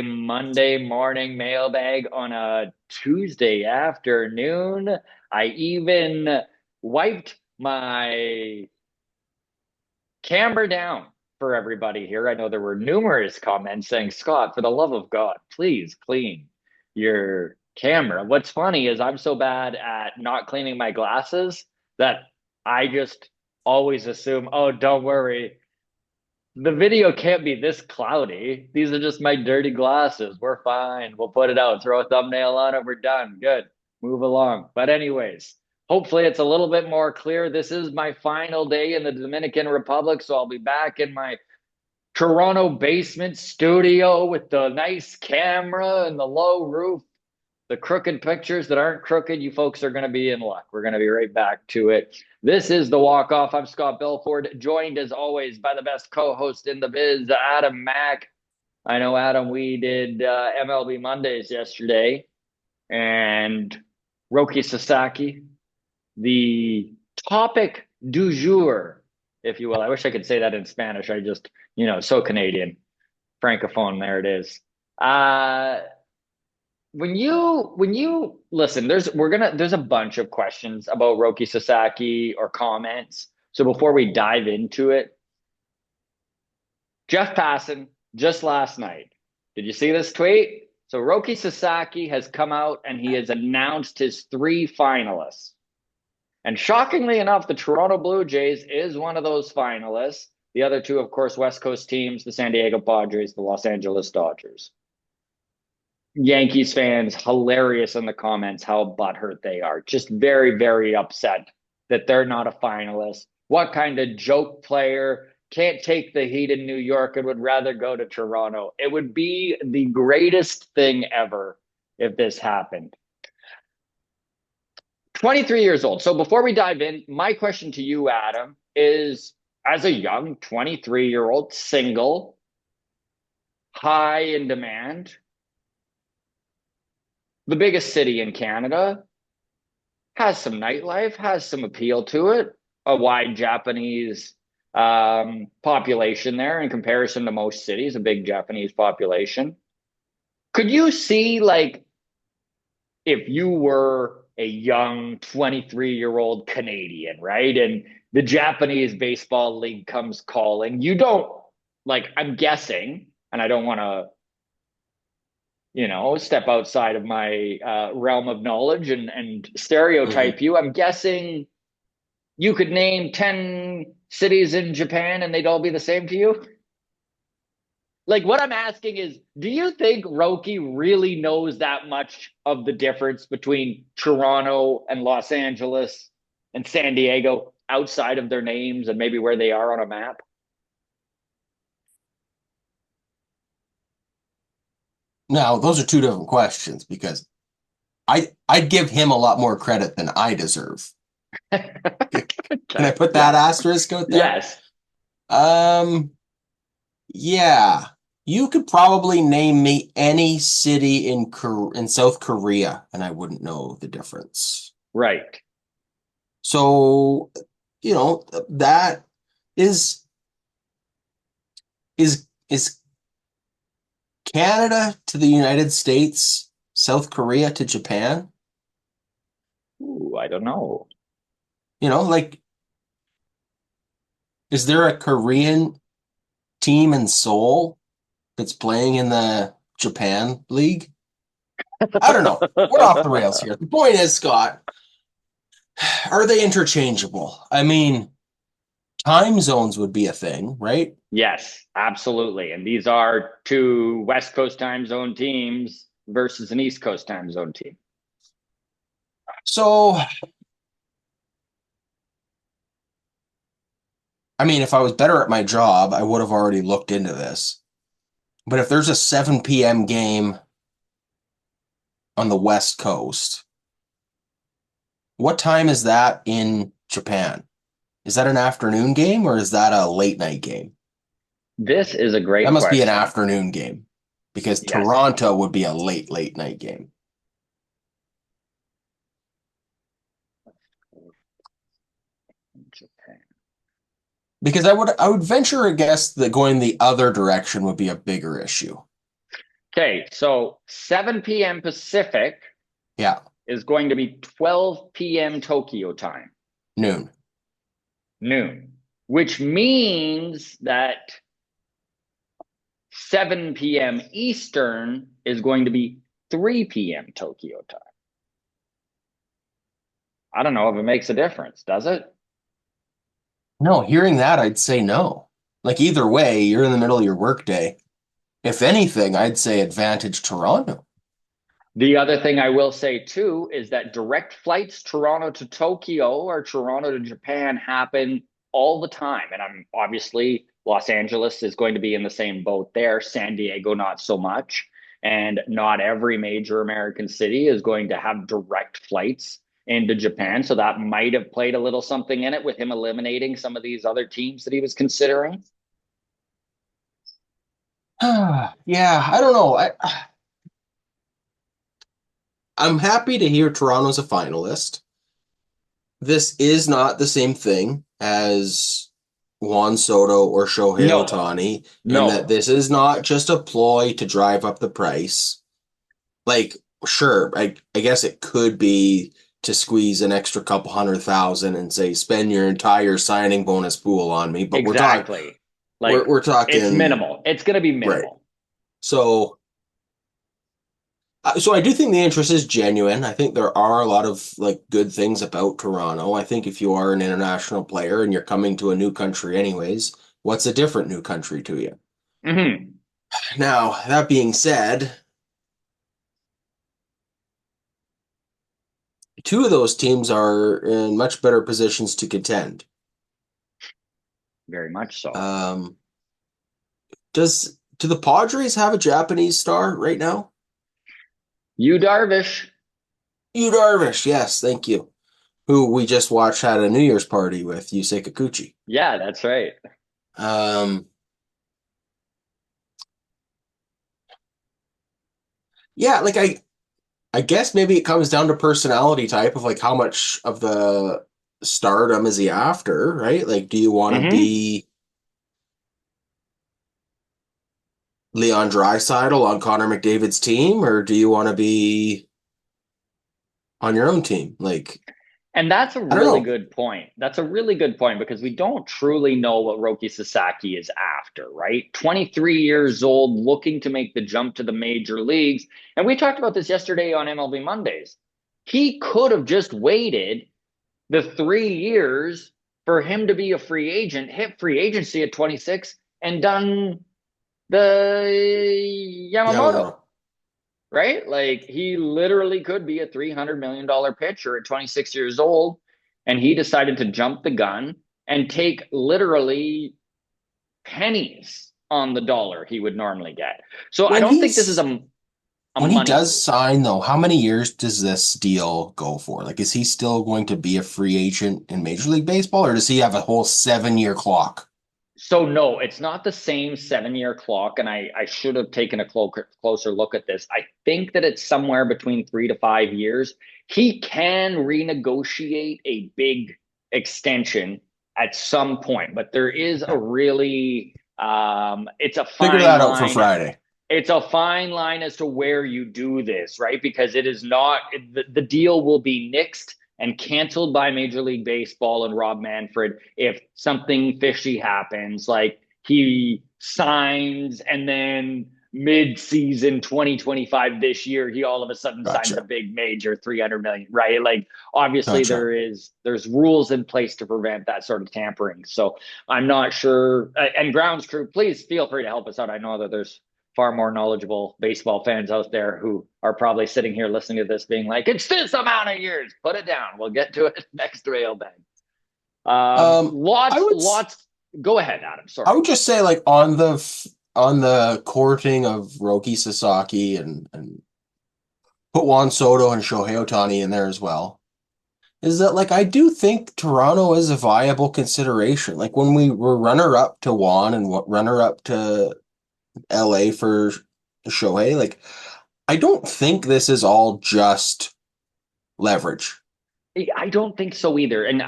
Monday morning mailbag on a Tuesday afternoon. I even wiped my camera down for everybody here. I know there were numerous comments saying, Scott, for the love of God, please clean your camera. What's funny is I'm so bad at not cleaning my glasses that I just always assume, oh, don't worry, the video can't be this cloudy. These are just my dirty glasses. We're fine. We'll put it out, throw a thumbnail on it. We're done. Good. Move along. But, anyways, hopefully it's a little bit more clear. This is my final day in the Dominican Republic. So I'll be back in my Toronto basement studio with the nice camera and the low roof, the crooked pictures that aren't crooked. You folks are going to be in luck. We're going to be right back to it. This is the walk off. I'm Scott Belford, joined as always by the best co-host in the biz, Adam Mack. I know, Adam, we did MLB Mondays yesterday, and Roki Sasaki, the topic du jour, if you will. I wish I could say that in Spanish. I just, so Canadian. Francophone, there it is. When you listen, there's a bunch of questions about Roki Sasaki or comments. So before we dive into it, Jeff Passan just last night. Did you see this tweet? So Roki Sasaki has come out and he has announced his three finalists. And shockingly enough, the Toronto Blue Jays is one of those finalists. The other two, of course, West Coast teams, the San Diego Padres, the Los Angeles Dodgers. Yankees fans, hilarious in the comments how butthurt they are. Just very, very upset that they're not a finalist. What kind of joke player can't take the heat in New York and would rather go to Toronto? It would be the greatest thing ever if this happened. 23 years old. So before we dive in, my question to you, Adam, is as a young 23-year-old, single, high in demand, the biggest city in Canada, has some nightlife, has some appeal to it, a wide Japanese population there in comparison to most cities, a big Japanese population. Could you see, like, if you were a young 23-year-old Canadian, right? And the Japanese baseball league comes calling, you don't, like, I'm guessing, and I don't want to step outside of my realm of knowledge and stereotype you. I'm guessing you could name 10 cities in Japan and they'd all be the same to you. Like, what I'm asking is, do you think Roki really knows that much of the difference between Toronto and Los Angeles and San Diego outside of their names and maybe where they are on a map? Now, those are two different questions because I'd give him a lot more credit than I deserve. Can I Okay. put that Yes. asterisk out there? Yes. Um, yeah. You could probably name me any city in South Korea and I wouldn't know the difference. Right. So, that is is Canada to the United States, South Korea to Japan. Ooh, I don't know. Like, is there a Korean team in Seoul that's playing in the Japan League? I don't know. We're off the rails here. The point is, Scott, are they interchangeable? I mean, time zones would be a thing, right? Yes, absolutely. And these are two West Coast time zone teams versus an East Coast time zone team. So, I mean, if I was better at my job, I would have already looked into this. But if there's a 7 p.m. game on the West Coast, what time is that in Japan? Is that an afternoon game or is that a late night game? This is a That great must be an question. afternoon game because Yes. Toronto would be a late night game. Japan. Because I would venture a guess that going the other direction would be a bigger issue. Okay, so 7 p.m. Pacific Yeah, is going to be 12 p.m. Tokyo time, noon. noon, which means that 7 p.m. Eastern is going to be 3 p.m. Tokyo time. I don't know if it makes a difference, does it? No, hearing that, I'd say no. Like either way, you're in the middle of your workday. If anything, I'd say advantage Toronto. The other thing I will say too is that direct flights Toronto to Tokyo or Toronto to Japan happen all the time. And I'm obviously Los Angeles is going to be in the same boat there. San Diego, not so much. And not every major American city is going to have direct flights into Japan. So that might have played a little something in it with him eliminating some of these other teams that he was considering. Yeah, I don't know. I'm happy to hear Toronto's a finalist. This is not the same thing as Juan Soto or Shohei No, Otani in that no, this is not just a ploy to drive up the price. Like, sure, I guess it could be to squeeze an extra couple 100,000 and say spend your entire signing bonus pool on me, but exactly. Like we're it's talking minimal. It's going to be right. minimal. So so I do think the interest is genuine. I think there are a lot of like good things about Toronto. I think if you are an international player and you're coming to a new country anyways, what's a different new country to you? Mm-hmm. Now, that being said, two of those teams are in much better positions to contend. Very much so. Um, do the Padres have a Japanese star right now? You Darvish. Yu Darvish, yes, thank you. Who we just watched had a New Year's party with Yusei Kikuchi. Yeah, that's right. Um, yeah, like I guess maybe it comes down to personality type of like how much of the stardom is he after, right? Like, do you want to Mm-hmm. be Leon Draisaitl on Connor McDavid's team, or do you want to be on your own team? Like, And that's a I don't really know. good point. That's a really good point because we don't truly know what Roki Sasaki is after, right? 23 years old, looking to make the jump to the major leagues. And we talked about this yesterday on MLB Mondays. He could have just waited the 3 years for him to be a free agent, hit free agency at 26, and done the Yamamoto, Yamamoto. right? Like he literally could be a $300 million pitcher at 26 years old, and he decided to jump the gun and take literally pennies on the dollar he would normally get. So I When don't think this is he's a when he money does move. sign though, how many years does this deal go for? Like, is he still going to be a free agent in Major League Baseball, or does he have a whole 7 year clock? So no, it's not the same 7 year clock, and I should have taken a closer look at this. I think that it's somewhere between 3 to 5 years. He can renegotiate a big extension at some point, but there is a Okay. really it's a Figure fine that out for line. Friday. It's a fine line as to where you do this, right? Because it is not the deal will be nixed and canceled by Major League Baseball and Rob Manfred if something fishy happens, like he signs and then mid-season 2025 this year he all of a sudden signs a Gotcha. big major 300 million, right? Like obviously Gotcha. there's rules in place to prevent that sort of tampering. So I'm not sure, and grounds crew, please feel free to help us out. I know that there's far more knowledgeable baseball fans out there who are probably sitting here listening to this being like, it's this amount of years. Put it down. We'll get to it next mailbag. Um, I Lots, would lots. Go ahead, Adam. I Sorry. would just say like on the courting of Roki Sasaki and put Juan Soto and Shohei Otani in there as well. Is that like I do think Toronto is a viable consideration. Like when we were runner up to Juan and runner up to LA for Shohei, like I don't think this is all just leverage. I don't think so either. And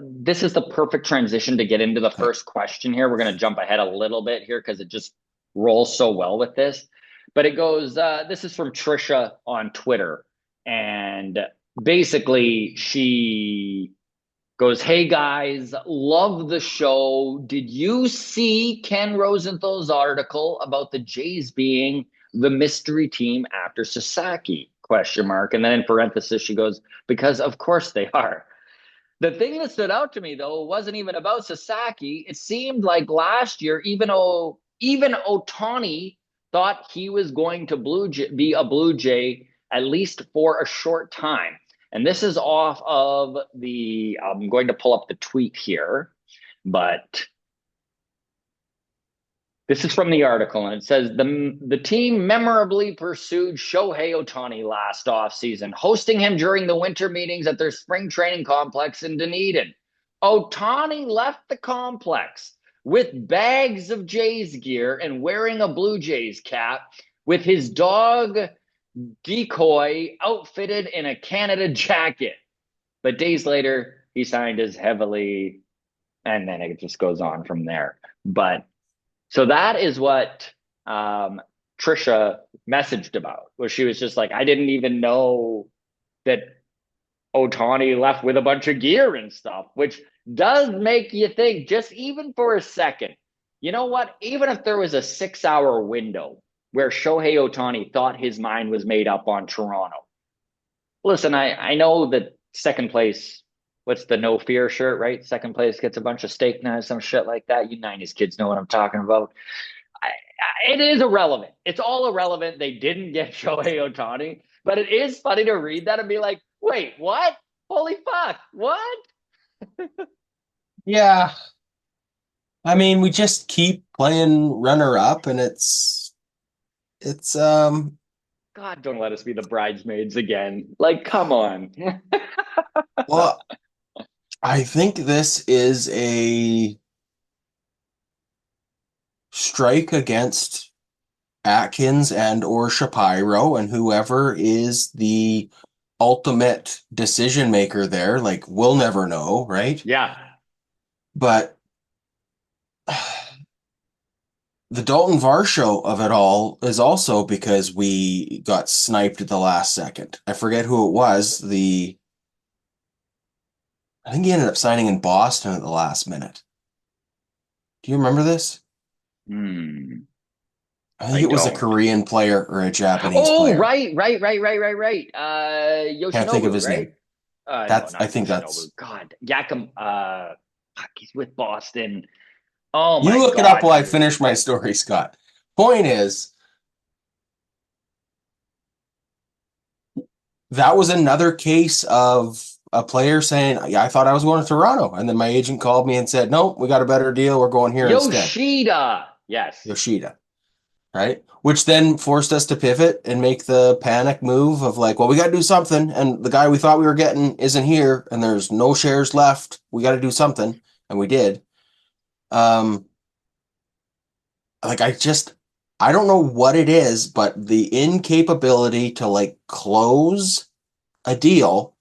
this is the perfect transition to get into the Okay. first question here. We're going to jump ahead a little bit here because it just rolls so well with this. But it goes, this is from Trisha on Twitter. And basically, she goes, "Hey guys, love the show. Did you see Ken Rosenthal's article about the Jays being the mystery team after Sasaki? Question mark. And then in parenthesis, she goes, because of course they are. The thing that stood out to me though wasn't even about Sasaki. It seemed like last year, even Otani thought he was going to be a Blue Jay at least for a short time. And this is off of the. I'm going to pull up the tweet here, but this is from the article, and it says the team memorably pursued Shohei Otani last offseason, hosting him during the winter meetings at their spring training complex in Dunedin. Otani left the complex with bags of Jays gear and wearing a Blue Jays cap, with his dog Decoy outfitted in a Canada jacket. But days later, he signed his heavily, and then it just goes on from there. But so that is what Trisha messaged about, where she was just like, I didn't even know that Otani left with a bunch of gear and stuff, which does make you think, just even for a second, you know what? Even if there was a 6 hour window where Shohei Otani thought his mind was made up on Toronto. Listen, I know that second place, what's the no fear shirt, right? Second place gets a bunch of steak knives, some shit like that. You 90s kids know what I'm talking about. It is irrelevant. It's all irrelevant. They didn't get Shohei Otani, but it is funny to read that and be like, wait, what? Holy fuck, what? Yeah. I mean, we just keep playing runner up and it's God, don't let us be the bridesmaids again. Like, come on. well, I think this is a strike against Atkins and or Shapiro and whoever is the ultimate decision maker there. Like, we'll never know, right? Yeah. But the Dalton Varsho of it all is also because we got sniped at the last second. I forget who it was. I think he ended up signing in Boston at the last minute. Do you remember this? Hmm. I think I it was a don't. Korean player or a Japanese Oh, player. right. Can't think of Yoshinobu, his right? name. No, I not think Yoshinobu. that's God, Yakum. Fuck, he's with Boston. Oh You my look it up God, while I dude. finish my story, Scott. Point is, that was another case of a player saying, yeah, I thought I was going to Toronto. And then my agent called me and said, no, we got a better deal. We're going here instead. Yoshida. Yes. Yoshida, right? Which then forced us to pivot and make the panic move of like, well, we got to do something. And the guy we thought we were getting isn't here and there's no shares left. We got to do something. And we did. Um, like I don't know what it is, but the incapability to like close a deal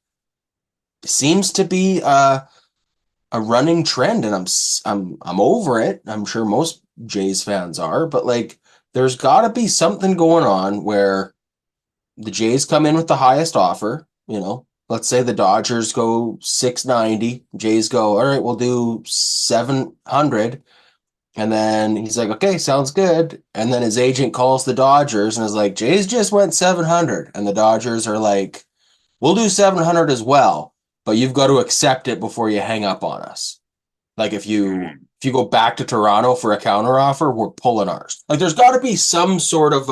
seems to be a running trend, and I'm over it. I'm sure most Jays fans are, but like there's got to be something going on where the Jays come in with the highest offer. Let's say the Dodgers go 690, Jays go, all right, we'll do 700. And then he's like, okay, sounds good. And then his agent calls the Dodgers and is like, Jays just went 700. And the Dodgers are like, we'll do 700 as well, but you've got to accept it before you hang up on us. Like if you go back to Toronto for a counteroffer, we're pulling ours. Like there's got to be some sort of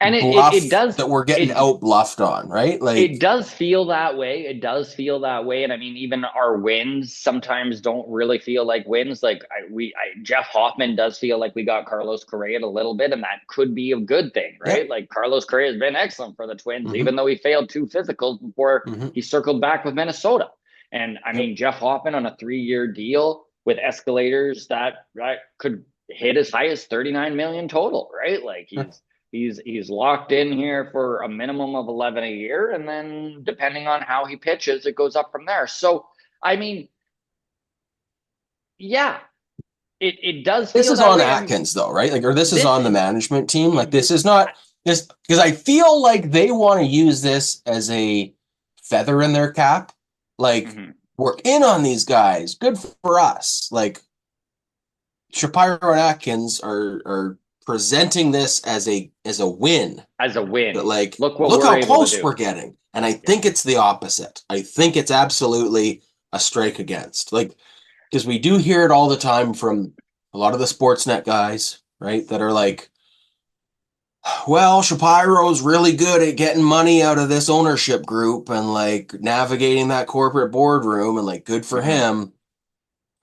And it bluff does that we're getting it out bluffed on, right? it Like, does feel that way. It does feel that way. And I mean, even our wins sometimes don't really feel like wins. Like Jeff Hoffman does feel like we got Carlos Correa a little bit, and that could be a good thing, yeah, right? Like Carlos Correa has been excellent for the Twins, mm-hmm, even though he failed two physicals before mm-hmm, he circled back with Minnesota. And I yep, mean, Jeff Hoffman on a 3 year deal with escalators that right, could hit as high as 39 million total, right? Like he's locked in here for a minimum of 11 a year, and then depending on how he pitches, it goes up from there. So I mean, yeah, it does This feel is that on way. I mean, Atkins though, right? Like, or this is this on the management team. Like, this is I- not this because I feel like they want to use this as a feather in their cap. Like, mhm. we're in on these guys. Good for us. Like, Shapiro and Atkins are presenting this as a win. As a That, win. like, Look what look we're how able to close do. we're getting. And I Yeah. think it's the opposite. I think it's absolutely a strike against. Like, because we do hear it all the time from a lot of the Sportsnet guys, right? That are like, well, Shapiro's really good at getting money out of this ownership group and like navigating that corporate boardroom and like good for Hmm. him.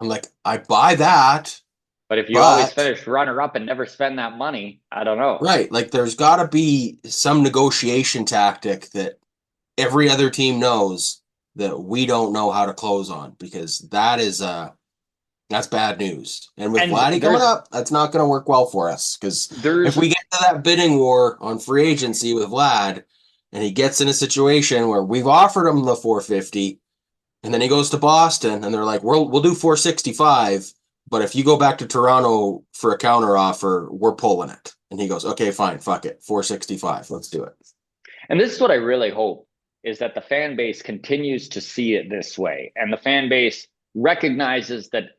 I'm like, I buy that, But if you always but finish runner up and never spend that money, I don't know. right, like there's got to be some negotiation tactic that every other team knows that we don't know how to close on because that's bad news. And with And Vladdy coming up, that's not going to work well for us because if there's we get to that bidding war on free agency with Vlad and he gets in a situation where we've offered him the 450 and then he goes to Boston and they're like, we'll do 465, but if you go back to Toronto for a counter offer, we're pulling it. And he goes, okay, fine, fuck it, 465, let's do it. And this is what I really hope is that the fan base continues to see it this way. And the fan base recognizes that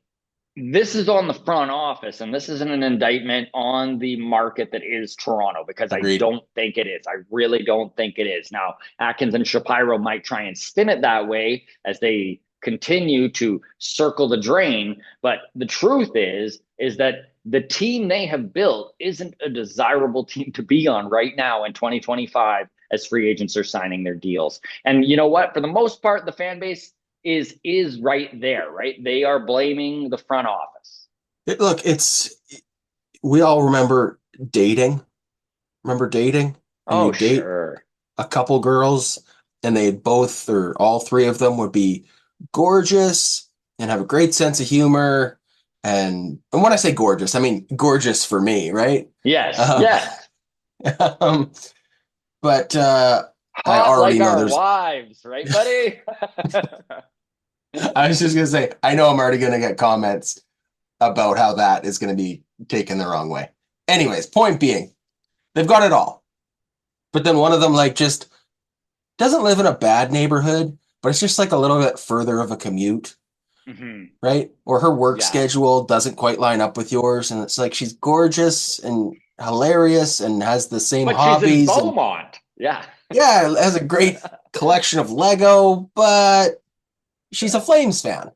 this is on the front office and this isn't an indictment on the market that is Toronto because I Agreed. don't think it is. I really don't think it is. Now, Atkins and Shapiro might try and spin it that way as they continue to circle the drain, but the truth is that the team they have built isn't a desirable team to be on right now in 2025 as free agents are signing their deals. And you know what? For the most part, the fan base is right there, right? They are blaming the front office. Look, we all dating. Remember dating? And you Oh, date sure. a couple girls and they both or all three of them would be gorgeous and have a great sense of humor. And when I say gorgeous, I mean gorgeous for me, right? Yes, Um, yes. um, but I Hot already like know our there's, wives, right, buddy? I was just going to say, I know I'm already going to get comments about how that is going to be taken the wrong way. Anyways, point being, they've got it all. But then one of them, like, just doesn't live in a bad neighborhood, but it's just like a little bit further of a commute, Hmm. right? Or her work Yeah. schedule doesn't quite line up with yours. And it's like she's gorgeous and hilarious and has the same But she's in hobbies. And Beaumont. Yeah. yeah, has a great collection of Lego, but she's a Flames fan.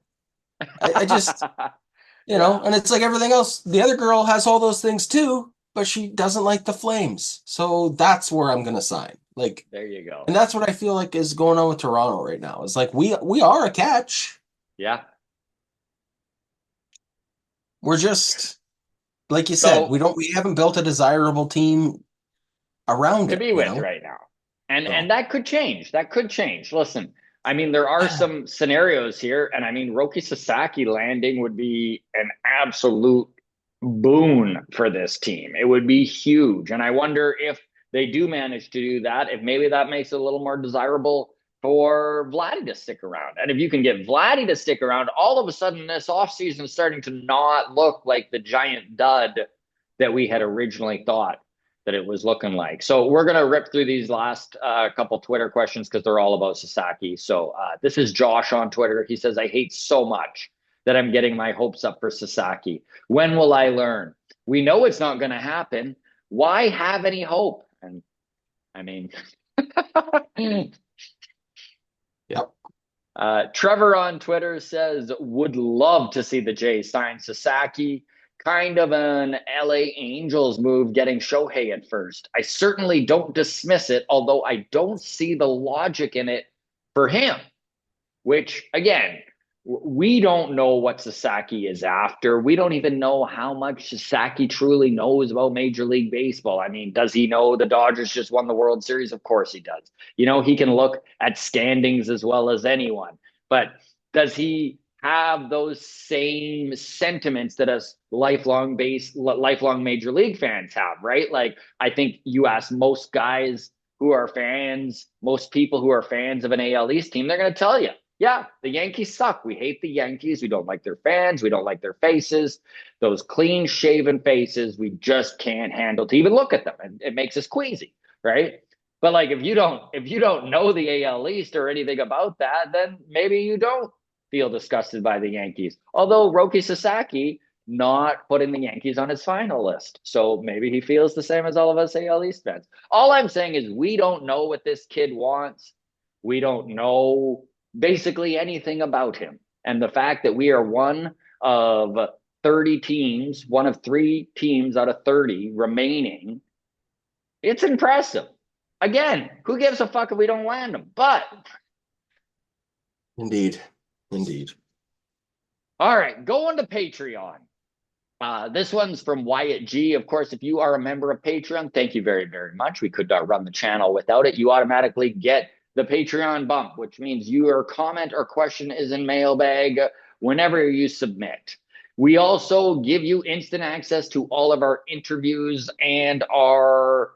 I just, Yeah. and it's like everything else. The other girl has all those things too, but she doesn't like the Flames. So that's where I'm going to sign. Like, There you go. and that's what I feel like is going on with Toronto right now. It's like we are a catch. Yeah. We're just like you said, So we haven't built a desirable team around to it, be with right now. And So that could change. That could change. Listen, I mean, there are some scenarios here, and I mean, Roki Sasaki landing would be an absolute boon for this team. It would be huge. And I wonder if they do manage to do that, if maybe that makes it a little more desirable for Vladdy to stick around. And if you can get Vladdy to stick around, all of a sudden this offseason is starting to not look like the giant dud that we had originally thought that it was looking like. So we're going to rip through these last couple Twitter questions because they're all about Sasaki. So this is Josh on Twitter. He says, I hate so much that I'm getting my hopes up for Sasaki. When will I learn? We know it's not going to happen. Why have any hope? And I mean, yep. Trevor on Twitter says, would love to see the Jays sign Sasaki. Kind of an LA Angels move getting Shohei at first. I certainly don't dismiss it, although I don't see the logic in it for him, which, again, we don't know what Sasaki is after. We don't even know how much Sasaki truly knows about Major League Baseball. I mean, does he know the Dodgers just won the World Series? Of course he does. He can look at standings as well as anyone. But does he have those same sentiments that us lifelong Major League fans have, right? Like, I think you ask most guys who are fans, most people who are fans of an AL East team, they're going to tell you yeah, the Yankees suck. We hate the Yankees. We don't like their fans. We don't like their faces. Those clean shaven faces, we just can't handle to even look at them. It makes us queasy, right? But like if you don't know the AL East or anything about that, then maybe you don't feel disgusted by the Yankees. Although Roki Sasaki not putting the Yankees on his final list. So maybe he feels the same as all of us AL East fans. All I'm saying is we don't know what this kid wants. We don't know basically anything about him. And the fact that we are one of 30 teams, one of 3 teams out of 30 remaining, it's impressive. Again, who gives a fuck if we don't land him? But Indeed. Indeed. all right, going to Patreon. This one's from Wyatt G. Of course, if you are a member of Patreon, thank you very, very much. We could not run the channel without it. You automatically get the Patreon bump, which means your comment or question is in Mailbag whenever you submit. We also give you instant access to all of our interviews and our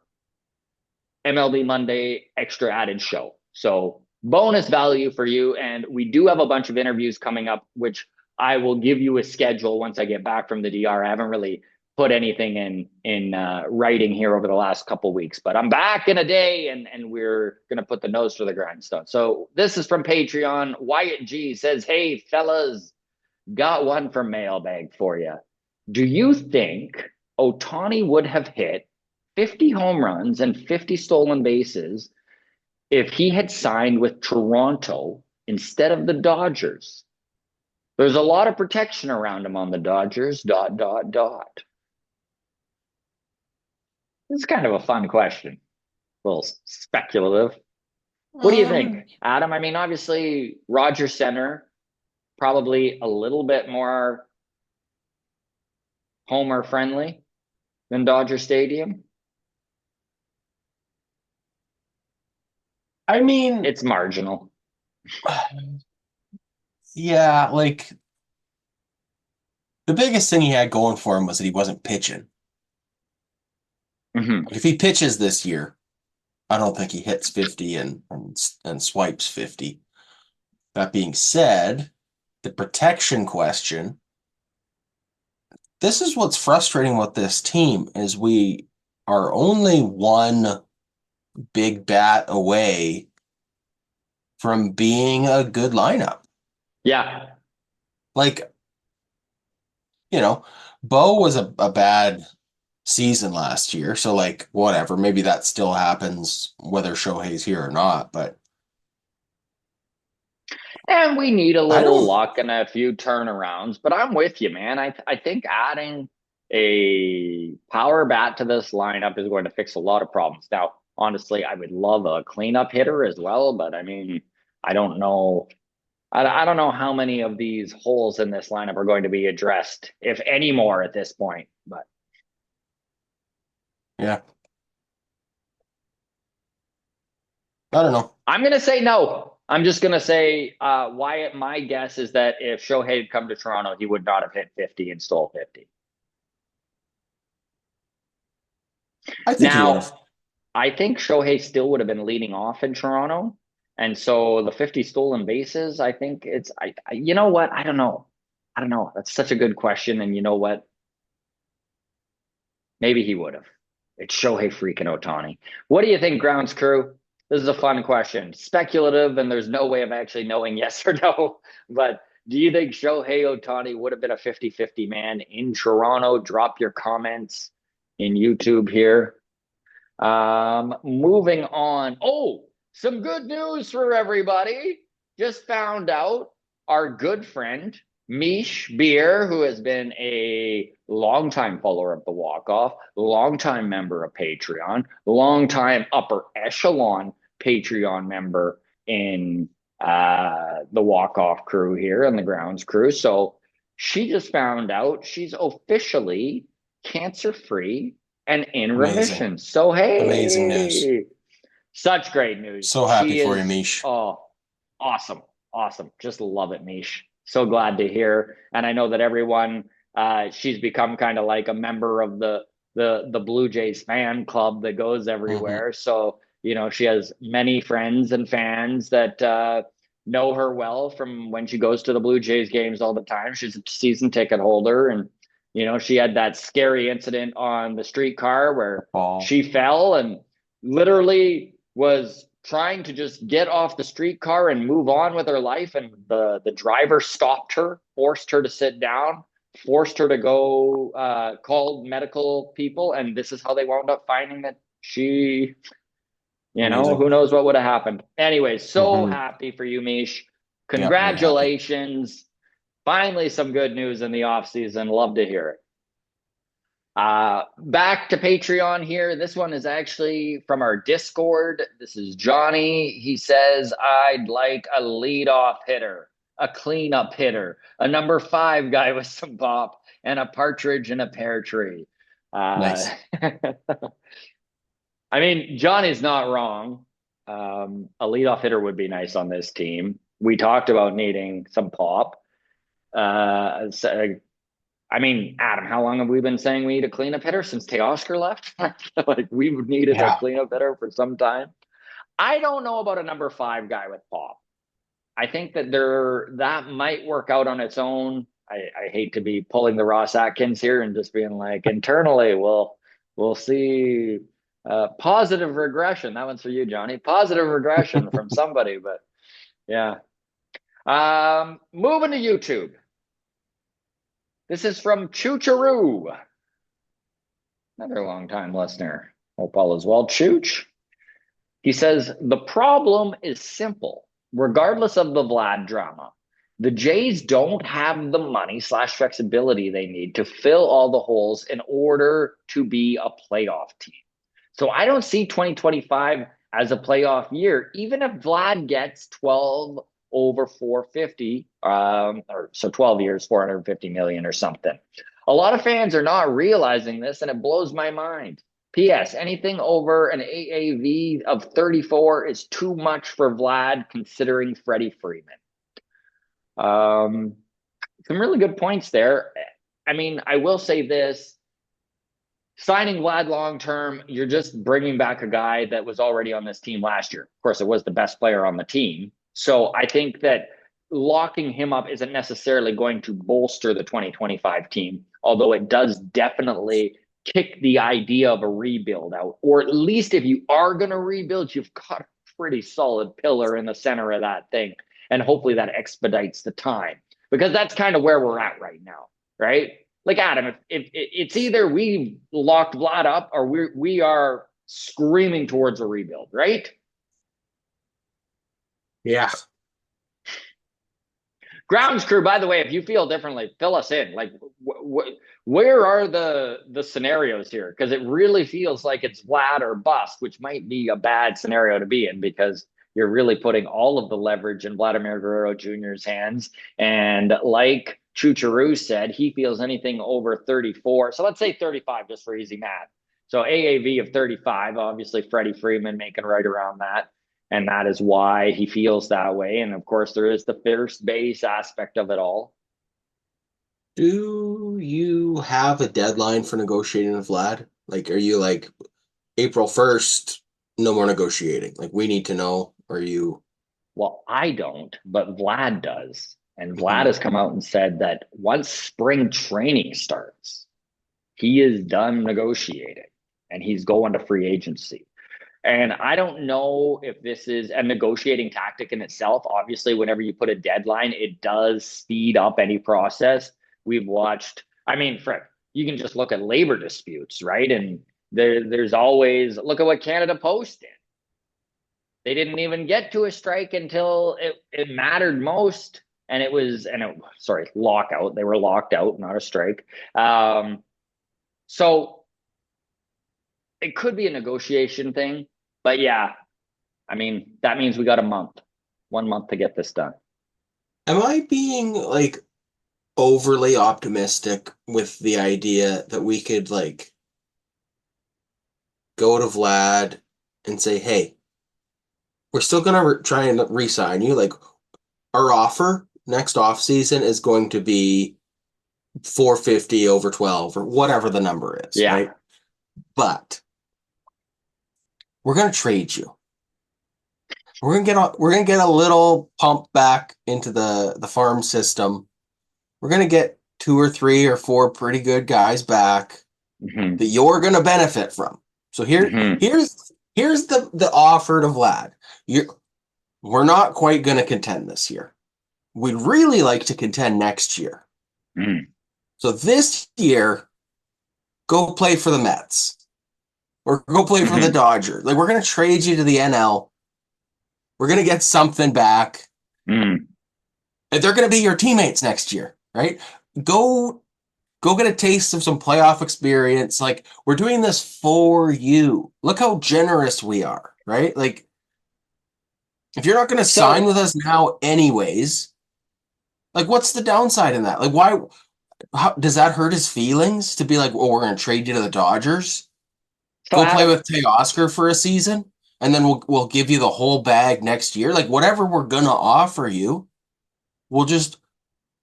MLB Monday extra added show. So bonus value for you. And we do have a bunch of interviews coming up, which I will give you a schedule once I get back from the DR. I haven't really put anything in writing here over the last couple of weeks, but I'm back in a day, and we're gonna put the nose to the grindstone. So this is from Patreon. Wyatt G says, "Hey fellas, got one from Mailbag for you. Do you think Otani would have hit 50 home runs and 50 stolen bases if he had signed with Toronto instead of the Dodgers? There's a lot of protection around him on the Dodgers, dot, dot, dot." It's kind of a fun question, a little speculative. What do you think, Um, Adam? I mean, obviously, Rogers Center, probably a little bit more homer friendly than Dodger Stadium. I mean, It's marginal. yeah, like the biggest thing he had going for him was that he wasn't pitching. Mm-hmm. Like, if he pitches this year, I don't think he hits 50 and swipes 50. That being said, the protection question, this is what's frustrating with this team is we are only one big bat away from being a good lineup. Yeah. Like, you know, Bo was a bad season last year, so like whatever, maybe that still happens whether Shohei's here or not, but And we need a I little don't luck and a few turnarounds, but I'm with you, man. I think adding a power bat to this lineup is going to fix a lot of problems. Now, honestly, I would love a cleanup hitter as well, but I mean, I don't know. I don't know how many of these holes in this lineup are going to be addressed, if any more at this point. But yeah, I don't know. I'm going to say no. I'm just going to say Wyatt, my guess is that if Shohei had come to Toronto, he would not have hit 50 and stole 50. I think he would have. Now, I think Shohei still would have been leading off in Toronto. And so the 50 stolen bases, I think you know what? I don't know. I don't know. That's such a good question. And you know what? Maybe he would have. It's Shohei freaking Otani. What do you think, grounds crew? This is a fun question. Speculative, and there's no way of actually knowing yes or no. But do you think Shohei Otani would have been a 50-50 man in Toronto? Drop your comments in YouTube here. Moving on. Oh, some good news for everybody. Just found out our good friend Mish Beer, who has been a longtime follower of the Walk Off, longtime member of Patreon, longtime upper echelon Patreon member in the Walk Off crew here and the Grounds crew. So she just found out she's officially cancer free and in Amazing. remission. So Amazing news. hey, such great news. So happy She for you, is Mish. awesome, awesome. Just love it, Mish. So glad to hear. And I know that everyone, she's become kind of like a member of the Blue Jays fan club that goes Hmm. everywhere. So she has many friends and fans that know her well from when she goes to the Blue Jays games all the time. She's a season ticket holder. And, she had that scary incident on the streetcar where Ball. she fell and literally was trying to just get off the streetcar and move on with her life. And the driver stopped her, forced her to sit down, forced her to go call medical people. And this is how they wound up finding that she, Amazing. who knows what would have happened. Anyway, so Mm-hmm. happy for you, Mish. Yep, very happy. Congratulations. Finally, some good news in the offseason. Love to hear it. Back to Patreon here. This one is actually from our Discord. This is Johnny. He says, I'd like a leadoff hitter, a cleanup hitter, a number 5 guy with some pop, and a partridge in a pear tree. Nice. I mean, Johnny's not wrong. A leadoff hitter would be nice on this team. We talked about needing some pop. So, I mean, Adam, how long have we been saying we need a cleanup hitter since Teoscar left? Like we've needed a Yeah. cleanup hitter for some time. I don't know about a number 5 guy with pop. I think that might work out on its own. I hate to be pulling the Ross Atkins here and just being like internally, we'll see positive regression. That one's for you, Johnny. Positive regression from somebody, but yeah. Moving to YouTube. This is from Choocheroo. Another long time listener. Hope all is well. Chooch. He says, the problem is simple. Regardless of the Vlad drama, the Jays don't have the money / flexibility they need to fill all the holes in order to be a playoff team. So I don't see 2025 as a playoff year, even if Vlad gets 12 over 450, or so 12 years, 450 million or something. A lot of fans are not realizing this, and it blows my mind. P.S. Anything over an AAV of 34 is too much for Vlad, considering Freddie Freeman. Some really good points there. I mean, I will say this. Signing Vlad long term, you're just bringing back a guy that was already on this team last year. Of course, it was the best player on the team. So I think that locking him up isn't necessarily going to bolster the 2025 team, although it does definitely kick the idea of a rebuild out. Or at least if you are going to rebuild, you've got a pretty solid pillar in the center of that thing. And hopefully that expedites the time, because that's kind of where we're at right now, right? Like Adam, if it's either we locked Vlad up or we are screaming towards a rebuild, right? Yeah. Grounds crew, by the way, if you feel differently, fill us in. Like, where are the scenarios here? Because it really feels like it's Vlad or bust, which might be a bad scenario to be in, because you're really putting all of the leverage in Vladimir Guerrero Jr.'s hands. And like Choocheroo said, he feels anything over 34. So let's say 35 just for easy math. So AAV of 35, obviously Freddie Freeman making right around that. And that is why he feels that way. And of course, there is the first base aspect of it all. Do you have a deadline for negotiating with Vlad? Like, are you like April 1st, no more negotiating? Like, we need to know. Are you? Well, I don't, but Vlad does. And Vlad Mhm. has come out and said that once spring training starts, he is done negotiating and he's going to free agency. And I don't know if this is a negotiating tactic in itself. Obviously, whenever you put a deadline, it does speed up any process. We've watched, I mean, Fred, you can just look at labor disputes, right? And there's always, look at what Canada Post did. They didn't even get to a strike until it mattered most. And sorry, lockout. They were locked out, not a strike. So it could be a negotiation thing, but yeah, I mean, that means we got a month, 1 month to get this done. Am I being like overly optimistic with the idea that we could like go to Vlad and say, hey, we're still gonna try and re-sign you. Like, our offer next off season is going to be 450 over 12 or whatever the number is, Yeah. right? But we're gonna trade you. We're gonna get a little pump back into the farm system. We're gonna get 2 or 3 or 4 pretty good guys back Hmm. that you're gonna benefit from. So Hmm. here's the offer to Vlad. We're not quite gonna contend this year. We'd really like to contend next year. Hmm. So this year, go play for the Mets or go play for the Hmm. Dodgers. Like we're gonna trade you to the NL. We're gonna get something back. Hmm. And they're gonna be your teammates next year, right? Go go get a taste of some playoff experience. Like we're doing this for you. Look how generous we are, right? Like if you're not gonna sign So, with us now anyways, like what's the downside in that? Like why how does that hurt his feelings to be like, oh, we're gonna trade you to the Dodgers? so Go play Adam, with Teoscar for a season, and then we'll give you the whole bag next year. Like whatever we're gonna offer you, we'll just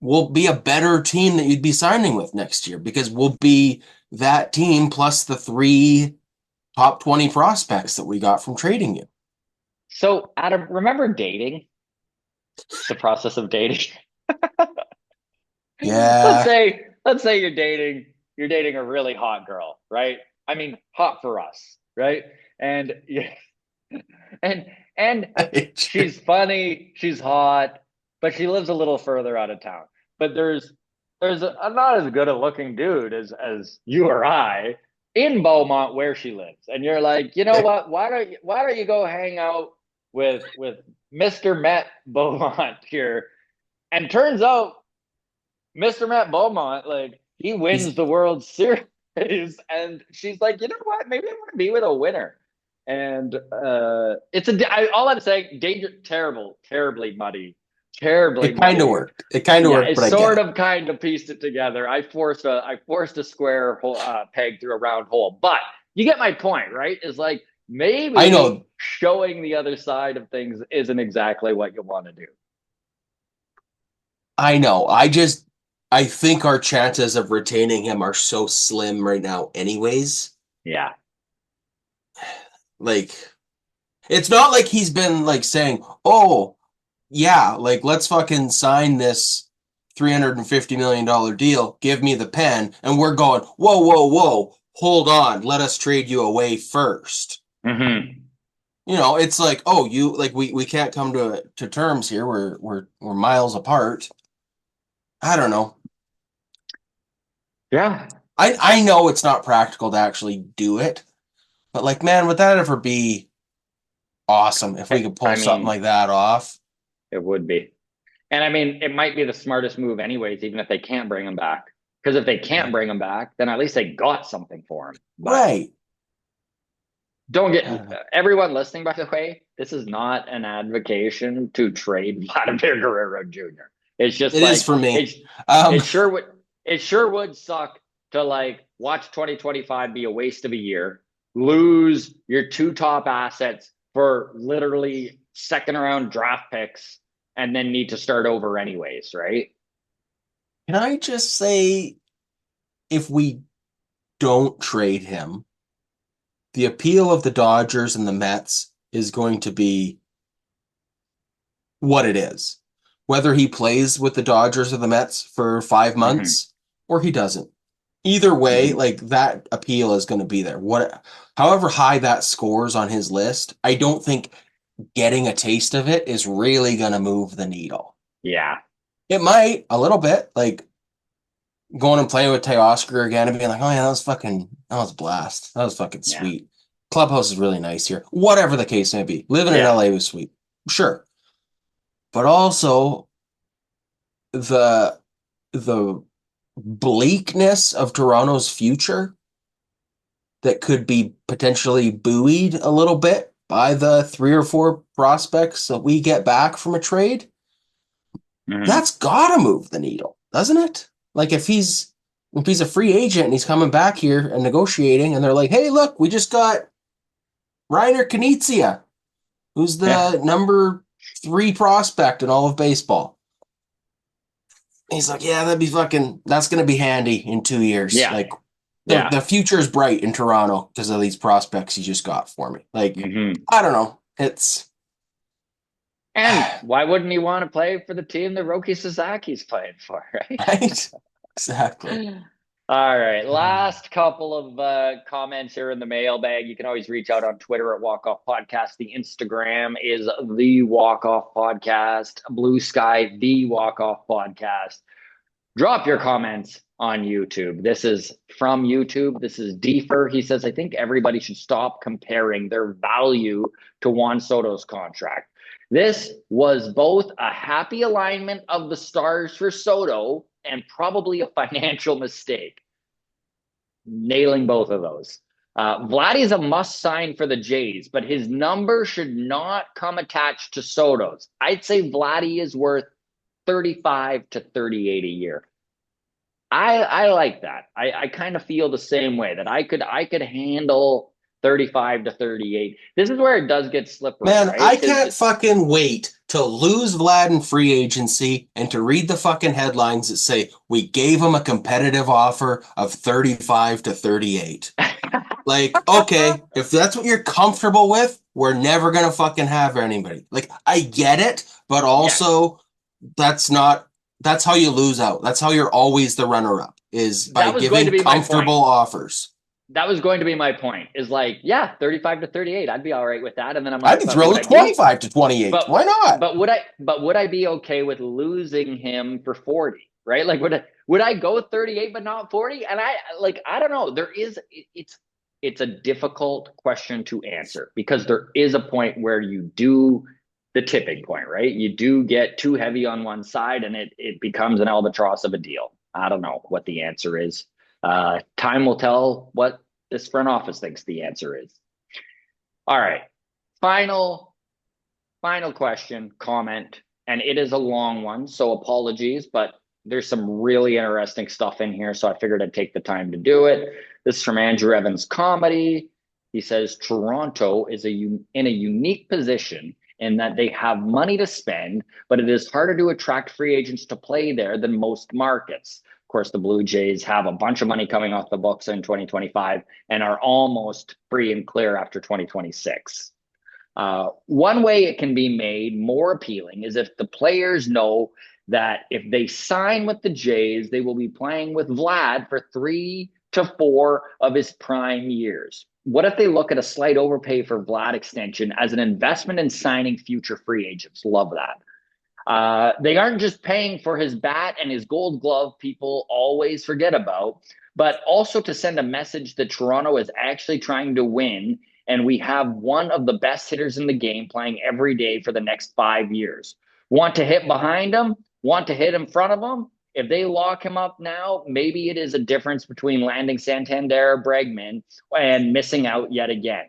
we'll be a better team that you'd be signing with next year because we'll be that team plus the 3 top 20 prospects that we got from trading you. Adam, remember dating? The process of dating. let's Yeah. say let's say you're dating a really hot girl, right? I mean, hot for us, right? And yeah, and and she's funny, she's hot, but she lives a little further out of town. But there's a not as good a looking dude as you or I in Beaumont where she lives, and you're like, you know what? Why don't you go hang out with Mister Met Beaumont here? And turns out Mr. Matt Beaumont, like he He's wins the World Series, and she's like, you know what? Maybe I want to be with a winner. And all I'm saying, danger, terrible, terribly it kind of muddy. worked. It kind of Yeah, worked, it but I get sort it. of kind of pieced it together. I forced a square peg through a round hole, but you get my point, right? Is like I maybe know. showing the other side of things isn't exactly what you want to do. I know. I think our chances of retaining him are so slim right now anyways. Yeah. Like it's not like he's been like saying, "Oh, yeah, like let's fucking sign this $350 million deal. Give me the pen." And we're going, "Whoa, whoa, whoa. Hold on. Let us trade you away first." Hmm. It's like, "Oh, you like we can't come to terms here. We're miles apart." I don't know. Yeah. I know it's not practical to actually do it, but like, man, would that ever be awesome if we could pull I something mean, like that off? it would be. And I mean, it might be the smartest move, anyways, even if they can't bring him back. Because if they can't bring him back, then at least they got something for him. But Right. don't get I don't know. everyone listening, by the way, this is not an advocation to trade Vladimir Guerrero Jr. It's just It is like for me. it, Um, it sure would it sure would suck to like watch 2025 be a waste of a year, lose your two top assets for literally second round draft picks, and then need to start over anyways, right? can I just say, if we don't trade him, the appeal of the Dodgers and the Mets is going to be what it is. Whether he plays with the Dodgers or the Mets for 5 months or he doesn't. Either way, Mm-hmm. like that appeal is going to be there. However high that scores on his list, I don't think getting a taste of it is really going to move the needle. Yeah. It might a little bit, like going and playing with Teoscar again and being like, oh yeah, that was a blast. That was fucking Yeah. sweet. Clubhouse is really nice here. Whatever the case may be. Living in Yeah. LA was sweet. Sure. But also the the bleakness of Toronto's future that could be potentially buoyed a little bit by the 3 or 4 prospects that we get back from a trade, Mm-hmm. that's gotta move the needle, doesn't it? Like if he's a free agent and he's coming back here and negotiating, and they're like, "Hey, look, we just got Reiner Knizia, who's Yeah. the number 3 prospect in all of baseball." He's like, "Yeah, that's gonna be handy in 2 years. Yeah. Like the Yeah. future is bright in Toronto because of these prospects you just got for me." Like, Mm-hmm. I don't know. It's And why wouldn't he want to play for the team that Roki Sasaki's playing for, right? Right? Exactly. All right. Last couple of comments here in the mailbag. You can always reach out on Twitter at Walk Off Podcast. The Instagram is the Walk Off Podcast. Blue Sky, the Walk Off Podcast. Drop your comments on YouTube. This is from YouTube. This is Deefer. He says, I think everybody should stop comparing their value to Juan Soto's contract. This was both a happy alignment of the stars for Soto and probably a financial mistake. Nailing both of those. Vladdy is a must sign for the Jays, but his number should not come attached to Soto's. I'd say Vladdy is worth 35 to 38 a year. I like that. I kind of feel the same way that I could handle 35 to 38. This is where it does get slippery, Man, right? I can't fucking wait to lose Vlad in free agency and to read the fucking headlines that say we gave him a competitive offer of 35 to 38. Like, okay, if that's what you're comfortable with, we're never gonna fucking have anybody. Like, I get it, but Yes. also that's not that's how you lose out. That's how you're always the runner-up, is by That was going to giving be my point. comfortable offers. That was going to be my point. Is like, yeah, 35 to 38. I'd be all right with that. And then I'm I'd like, be but would thrilled I with be 25 to 28. but Why not? would I be okay with losing him for 40? Right? Like would I go 38 but not 40? And I don't know. It's a difficult question to answer because there is a point where you do the tipping point, right? You do get too heavy on one side and it becomes an albatross of a deal. I don't know what the answer is. Time will tell what this front office thinks the answer is. All right. Final question, comment, and it is a long one, so apologies, but there's some really interesting stuff in here, so I figured I'd take the time to do it. This is from Andrew Evans Comedy. He says Toronto is in a unique position in that they have money to spend, but it is harder to attract free agents to play there than most markets. Of course, the Blue Jays have a bunch of money coming off the books in 2025 and are almost free and clear after 2026. One way it can be made more appealing is if the players know that if they sign with the Jays, they will be playing with Vlad for 3 to 4 of his prime years. What if they look at a slight overpay for Vlad extension as an investment in signing future free agents? Love that. They aren't just paying for his bat and his gold glove people always forget about, but also to send a message that Toronto is actually trying to win. And we have one of the best hitters in the game playing every day for the next 5 years. Want to hit behind him? Want to hit in front of him? If they lock him up now, maybe it is a difference between landing Santander or Bregman and missing out yet again.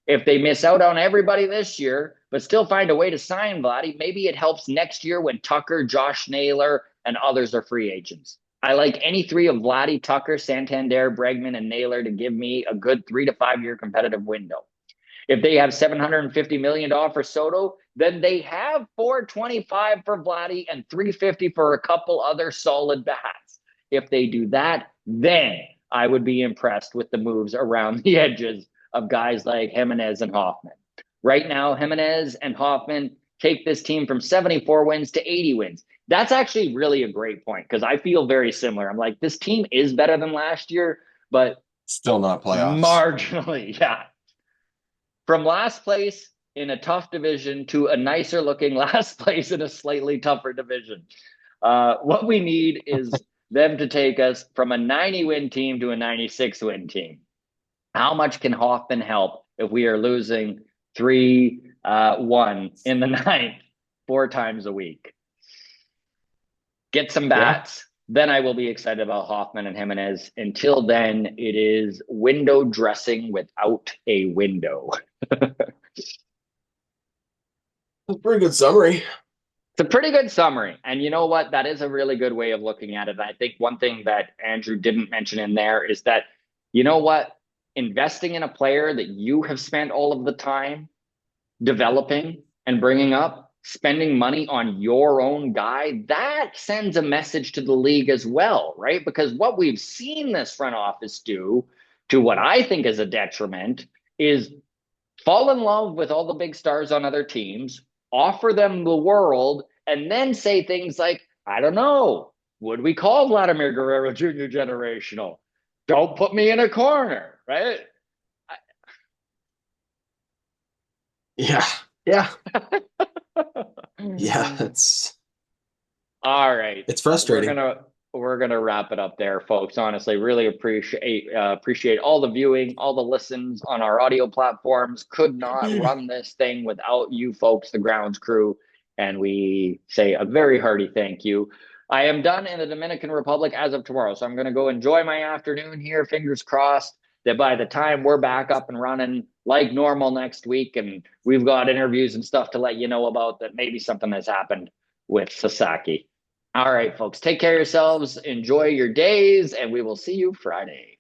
If they miss out on everybody this year, but still find a way to sign Vladdy, maybe it helps next year when Tucker, Josh Naylor, and others are free agents. I like any three of Vladdy, Tucker, Santander, Bregman, and Naylor to give me a good 3 to 5 year competitive window. If they have $750 million for Soto, then they have 425 for Vladdy and 350 for a couple other solid bats. If they do that, then I would be impressed with the moves around the edges of guys like Jimenez and Hoffman. Right now, Jimenez and Hoffman take this team from 74 wins to 80 wins. That's actually really a great point because I feel very similar. I'm like, this team is better than last year, but Still not playoffs. marginally, yeah. From last place in a tough division to a nicer looking last place in a slightly tougher division. What we need is them to take us from a 90-win team to a 96-win team. How much can Hoffman help if we are losing 3-1 in the ninth 4 times a week? Get some Yeah. bats. Then I will be excited about Hoffman and Jimenez. Until then, it is window dressing without a window. That's a pretty good summary. It's a pretty good summary. And you know what? That is a really good way of looking at it. I think one thing that Andrew didn't mention in there is that, you know what? Investing in a player that you have spent all of the time developing and bringing up, spending money on your own guy, that sends a message to the league as well, right? Because what we've seen this front office do to what I think is a detriment is fall in love with all the big stars on other teams, offer them the world, and then say things like, I don't know, would we call Vladimir Guerrero Jr. generational? Don't put me in a corner, right? Yeah. Yeah. Yeah. All right. It's We're frustrating. gonna we're gonna wrap it up there, folks. Honestly, really appreciate all the viewing, all the listens on our audio platforms. Could not run this thing without you folks, the grounds crew, and we say a very hearty thank you. I am done in the Dominican Republic as of tomorrow, so I'm gonna go enjoy my afternoon here. Fingers crossed that by the time we're back up and running like normal next week, and we've got interviews and stuff to let you know about, that maybe something has happened with Sasaki. All right, folks, take care of yourselves. Enjoy your days, and we will see you Friday.